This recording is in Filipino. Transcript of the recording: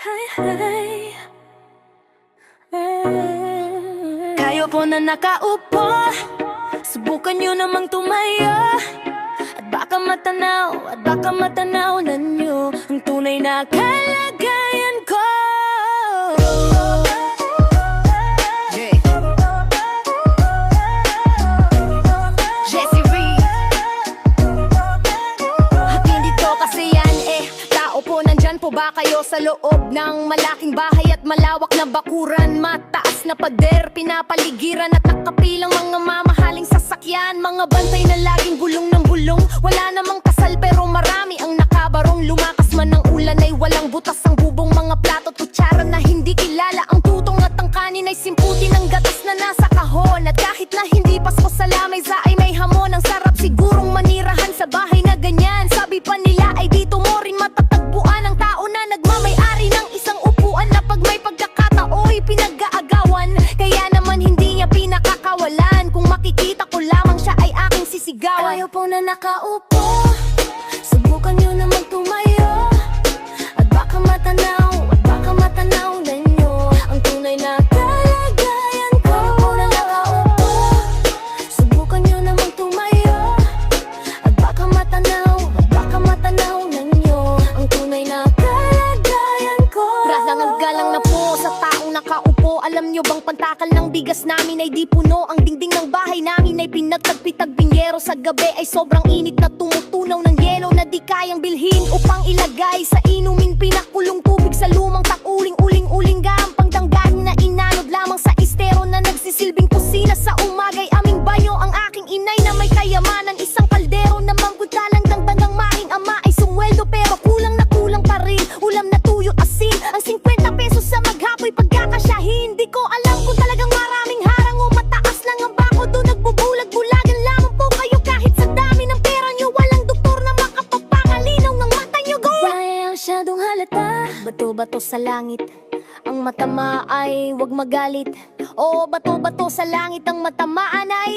Hey, hey. Kayo po na nakaupo, subukan nyo namang tumayo. At baka matanaw na nyo ang tunay na kalagayan ko. Jessie Reed. At hindi to kasi yan tao po, nandyan po ba kayo sa loob ng malaking bahay at malawak na bakuran? Mataas na pader, pinapaligiran at nakapilang mga mamahaling sasakyan. Mga bantay na laging bulong ng bulong, wala namang kasal pero marami ang nakabarong. Lumakas man ang ulan ay walang butas ang bubong, mga plato at kutsara na hindi kilala. Ang tutong at ang kanin ay simputi ng gatas na nasa kahon. At kahit na hindi Pasko sa lamesa ay may hamon. Ang sarap sigurong manirahan sa bahay na ganyan. Sabi pa nila ay dito mo rin matatagpuan ang tao na nagmamay-ari ng isang upuan na pag may pagkakatao'y pinag-aagawan. Kaya naman hindi niya pinakakawalan, kung makikita ko lamang siya ay aking sisigawan. Kayo po na nakaupo, subukan nyo namang tumayo. At baka matanaw na nyo ang tunay na kalagayan ko. Kayo po na nakaupo, subukan nyo namang tumayo. At baka matanaw na nyo ang tunay na kalagayan ko. Galang galang na po sa taong nakaupo. Alam nyo bang pantakal ng bigas namin ay di puno? Ang dingding ng bahay namin ay pinagtagpitagbing yero. Sa gabi ay sobrang init na tumutunaw ng yelo na di kayang bilhin upang ilagay sa inumin. Pinakulong tubig sa lumang takuling, uling-uling gampang danggaling na inanod lamang sa estero na nagsisilbing kusina sa umagay. Aming banyo ang aking inay na may kayamanan, isang kaldero na manggutalang dangdang ng mahing ama ay sumweldo pero kulang na kulang pa rin. Ulam na tuyo asin, ang 50 pesos sa maghapoy pagkakasyahin. Di ko alam kung talagang maraming harang o mataas lang ang bako doon nagbubulag-bulagan lamang po kayo. Kahit sa dami ng pera nyo, walang doktor na makapagpangalinaw ng mata nyo. Go! Wala masyadong halata, bato-bato sa langit. Ang matama ay wag magalit. O bato-bato sa langit, ang matamaan ay